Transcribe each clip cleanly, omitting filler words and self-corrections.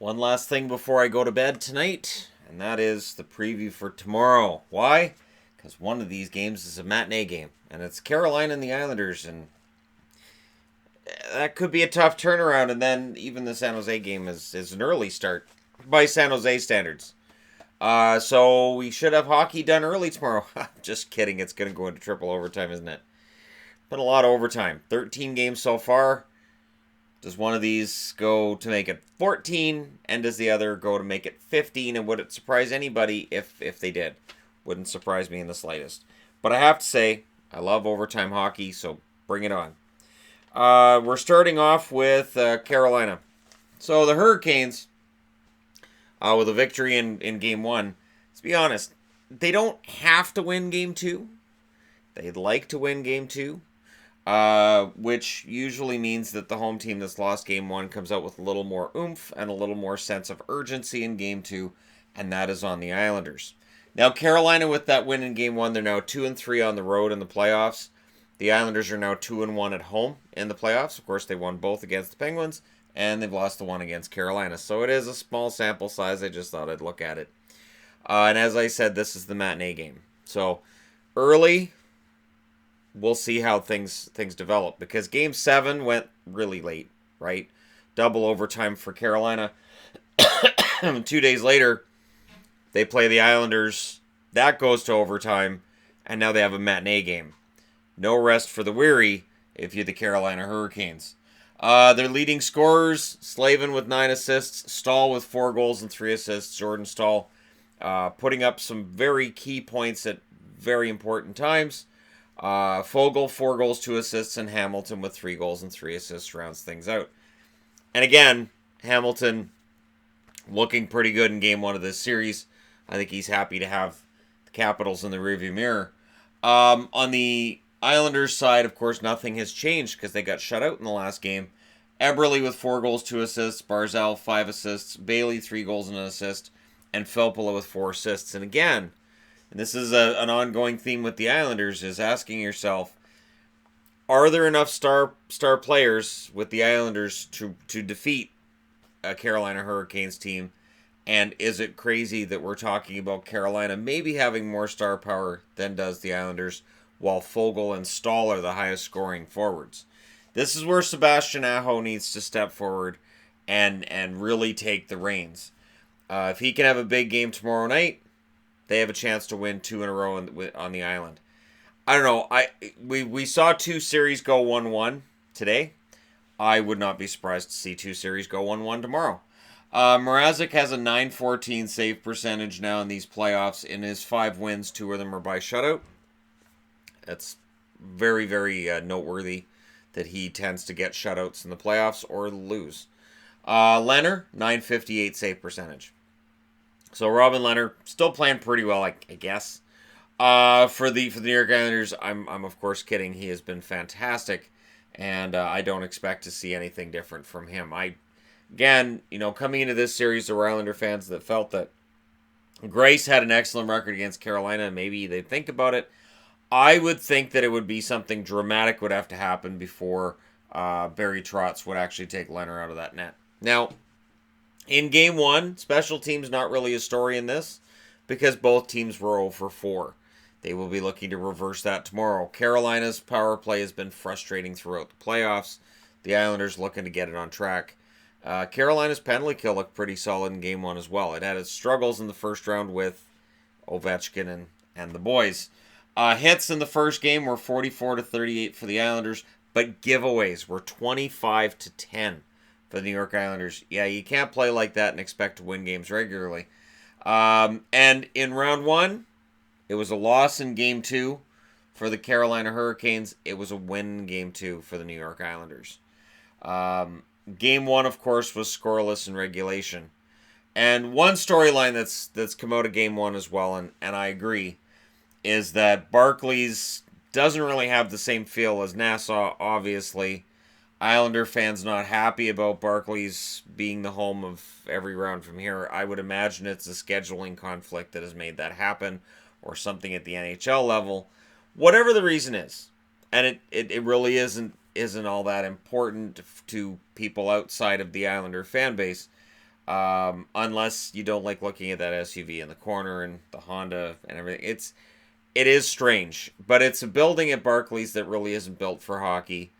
One last thing before I go to bed tonight, and that is the preview for tomorrow. Why? Because one of these games is a matinee game, and it's Carolina and the Islanders, and that could be a tough turnaround. And then even the San Jose game is an early start by San Jose standards. So we should have hockey done early tomorrow. Just kidding. It's going to go into triple overtime, isn't it? Been a lot of overtime. 13 games so far. Does one of these go to make it 14? And does the other go to make it 15? And would it surprise anybody if they did? Wouldn't surprise me in the slightest. But I have to say, I love overtime hockey, so bring it on. We're starting off with Carolina. So the Hurricanes, with a victory in Game 1, let's be honest, they don't have to win Game 2. They'd like to win Game 2, which usually means that the home team that's lost Game 1 comes out with a little more oomph and a little more sense of urgency in Game 2, and that is on the Islanders. Now, Carolina, with that win in Game 1, they're now 2-3 on the road in the playoffs. The Islanders are now 2-1 at home in the playoffs. Of course, they won both against the Penguins, and they've lost the one against Carolina. So it is a small sample size. I just thought I'd look at it. And as I said, this is the matinee game. So early, we'll see how things develop. Because Game 7 went really late, right? Double overtime for Carolina. 2 days later, they play the Islanders. That goes to overtime. And now they have a matinee game. No rest for the weary if you're the Carolina Hurricanes. Their leading scorers, Slavin with 9 assists, Stahl with 4 goals and 3 assists. Jordan Stahl putting up some very key points at very important times. Foegele, 4 goals, 2 assists, and Hamilton with 3 goals and 3 assists rounds things out. And again, Hamilton looking pretty good in Game 1 of this series. I think he's happy to have the Capitals in the rearview mirror. On the Islanders side, of course, nothing has changed because they got shut out in the last game. Eberle with 4 goals, 2 assists. Barzal, 5 assists. Bailey, 3 goals and an assist. And Filppula with 4 assists. And again, and this is an ongoing theme with the Islanders, is asking yourself, are there enough star players with the Islanders to defeat a Carolina Hurricanes team? And is it crazy that we're talking about Carolina maybe having more star power than does the Islanders, while Foegele and Stahl are the highest scoring forwards? This is where Sebastian Aho needs to step forward and really take the reins. If he can have a big game tomorrow night, they have a chance to win 2 in a row on the island. I don't know. We saw 2 series go 1-1 today. I would not be surprised to see 2 series go 1-1 tomorrow. Mrazek has a .914 save percentage now in these playoffs. In his 5 wins, 2 of them are by shutout. That's very, very noteworthy that he tends to get shutouts in the playoffs or lose. Leonard, .958 save percentage. So Robin Leonard still playing pretty well, I guess. For the New York Islanders, I'm of course kidding. He has been fantastic, and I don't expect to see anything different from him. Again, coming into this series, there were Islander fans that felt that Grace had an excellent record against Carolina, and maybe they'd think about it. I would think that it would be something dramatic would have to happen before Barry Trotz would actually take Leonard out of that net. Now, in Game 1, special teams not really a story in this because both teams were 0 for 4. They will be looking to reverse that tomorrow. Carolina's power play has been frustrating throughout the playoffs. The Islanders looking to get it on track. Carolina's penalty kill looked pretty solid in Game 1 as well. It had its struggles in the first round with Ovechkin and the boys. Hits in the first game were 44-38 for the Islanders, but giveaways were 25-10 for the New York Islanders. Yeah, you can't play like that and expect to win games regularly. And in round 1, it was a loss in Game 2 for the Carolina Hurricanes. It was a win in Game 2 for the New York Islanders. Game 1, of course, was scoreless in regulation. And one storyline that's come out of Game 1 as well, and I agree, is that Barclays doesn't really have the same feel as Nassau, obviously. Islander fans not happy about Barclays being the home of every round from here. I would imagine it's a scheduling conflict that has made that happen, or something at the NHL level. Whatever the reason is, and it really isn't all that important to people outside of the Islander fan base. Unless you don't like looking at that SUV in the corner and the Honda and everything. It is strange, but it's a building at Barclays that really isn't built for hockey.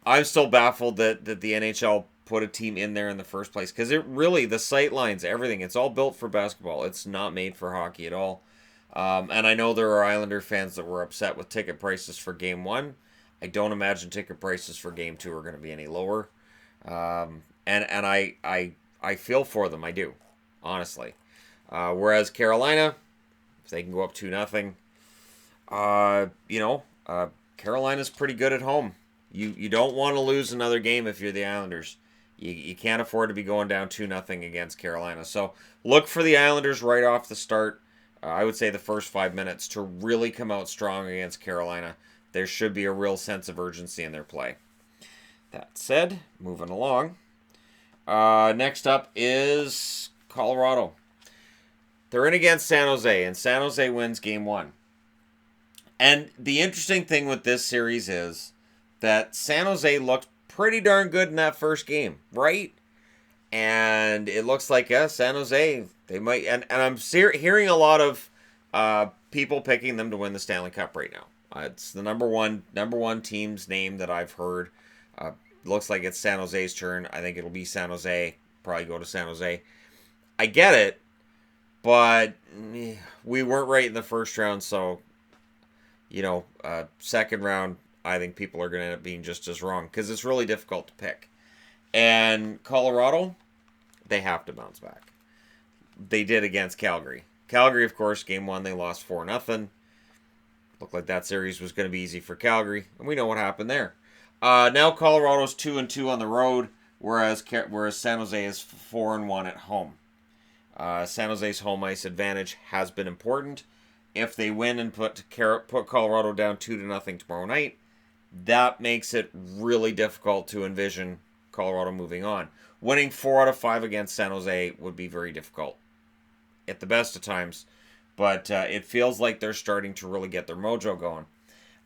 I'm still baffled that the NHL put a team in there in the first place, because it really, the sight lines, everything, it's all built for basketball. It's not made for hockey at all. And I know there are Islander fans that were upset with ticket prices for Game 1. I don't imagine ticket prices for Game 2 are going to be any lower. And I feel for them. I do, honestly. Whereas Carolina, if they can go up 2-0, Carolina's pretty good at home. You don't want to lose another game if you're the Islanders. You can't afford to be going down 2-0 against Carolina. So look for the Islanders right off the start. I would say the first 5 minutes to really come out strong against Carolina. There should be a real sense of urgency in their play. That said, moving along. Next up is Colorado. They're in against San Jose, and San Jose wins Game 1. And the interesting thing with this series is that San Jose looked pretty darn good in that first game, right? And it looks like, San Jose, they might, and I'm hearing a lot of people picking them to win the Stanley Cup right now. It's the number one team's name that I've heard. Looks like it's San Jose's turn. I think it'll be San Jose. Probably go to San Jose. I get it, but we weren't right in the first round, so second round, I think people are going to end up being just as wrong, because it's really difficult to pick. And Colorado, they have to bounce back. They did against Calgary. Calgary, of course, Game 1, they lost 4-0. Looked like that series was going to be easy for Calgary, and we know what happened there. Now Colorado's 2-2 on the road, whereas San Jose is 4-1 at home. San Jose's home ice advantage has been important. If they win and put Colorado down 2-0 tomorrow night, that makes it really difficult to envision Colorado moving on. Winning 4 out of 5 against San Jose would be very difficult at the best of times, but it feels like they're starting to really get their mojo going.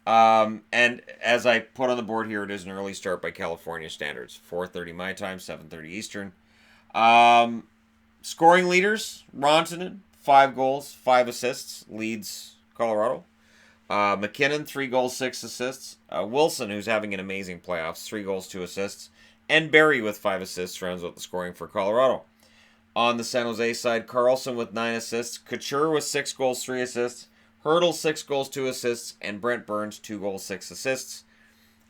And as I put on the board here, it is an early start by California standards. 4:30 my time, 7:30 Eastern. Scoring leaders, Rantanen, 5 goals, 5 assists, leads Colorado. McKinnon, 3 goals, 6 assists. Wilson, who's having an amazing playoffs, 3 goals, 2 assists. And Barry with 5 assists rounds out the scoring for Colorado. On the San Jose side, Carlson with 9 assists. Couture with 6 goals, 3 assists. Hurdle, 6 goals, 2 assists. And Brent Burns, 2 goals, 6 assists.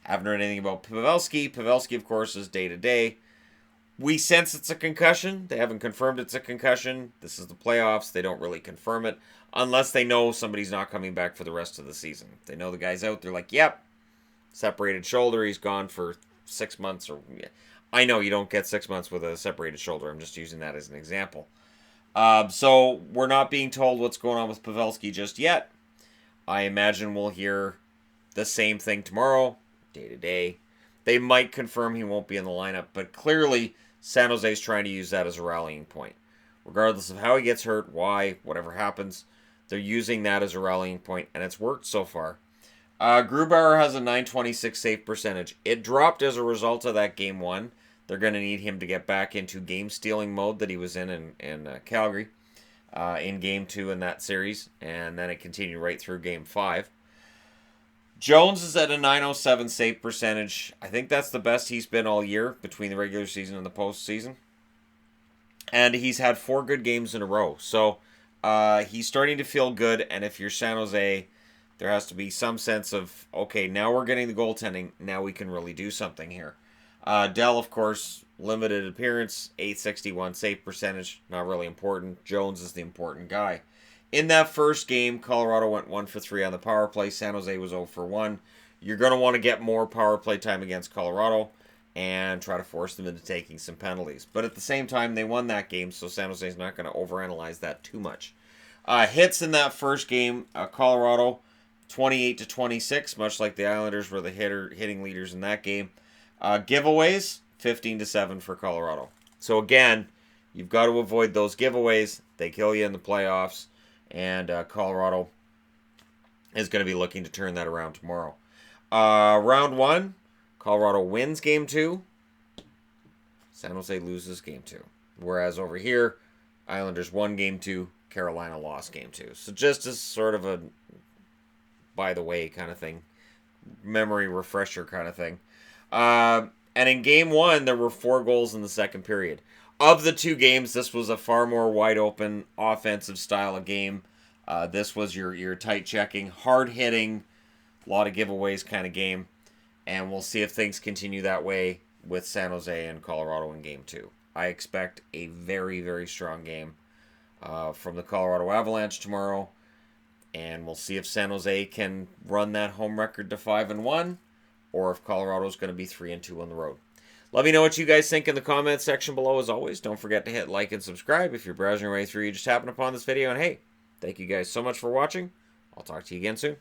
Haven't heard anything about Pavelski. Pavelski, of course, is day-to-day. We sense it's a concussion. They haven't confirmed it's a concussion. This is the playoffs. They don't really confirm it unless they know somebody's not coming back for the rest of the season. If they know the guy's out, they're like, yep, separated shoulder. He's gone for 6 months. I know you don't get 6 months with a separated shoulder. I'm just using that as an example. So we're not being told what's going on with Pavelski just yet. I imagine we'll hear the same thing tomorrow, day-to-day. They might confirm he won't be in the lineup, but clearly San Jose's trying to use that as a rallying point. Regardless of how he gets hurt, why, whatever happens, they're using that as a rallying point, and it's worked so far. Grubauer has a .926 save percentage. It dropped as a result of that Game 1. They're going to need him to get back into game-stealing mode that he was in Calgary in Game 2 in that series, and then it continued right through Game 5. Jones is at a .907 save percentage. I think that's the best he's been all year between the regular season and the postseason. And he's had 4 good games in a row. So he's starting to feel good, and if you're San Jose, there has to be some sense of, okay, now we're getting the goaltending. Now we can really do something here. Dell, of course, limited appearance, .861 save percentage, not really important. Jones is the important guy. In that first game, Colorado went 1 for 3 on the power play. San Jose was 0 for 1. You're going to want to get more power play time against Colorado and try to force them into taking some penalties. But at the same time, they won that game, so San Jose's not going to overanalyze that too much. Hits in that first game, Colorado 28-26, much like the Islanders were the hitting leaders in that game. Giveaways 15-7 for Colorado. So again, you've got to avoid those giveaways. They kill you in the playoffs. And Colorado is going to be looking to turn that around tomorrow. Round 1, Colorado wins Game 2. San Jose loses Game 2. Whereas over here, Islanders won game 2, Carolina lost game 2. So just as sort of a by the way kind of thing, memory refresher kind of thing. And in game 1, there were 4 goals in the second period. Of the 2 games, this was a far more wide open offensive style of game. This was your tight checking, hard hitting, a lot of giveaways kind of game. And we'll see if things continue that way with San Jose and Colorado in game 2. I expect a very, very strong game from the Colorado Avalanche tomorrow. And we'll see if San Jose can run that home record to 5-1, or if Colorado's going to be 3-2 on the road. Let me know what you guys think in the comments section below. As always, don't forget to hit like and subscribe if you're browsing your way through. You just happened upon this video. And hey, thank you guys so much for watching. I'll talk to you again soon.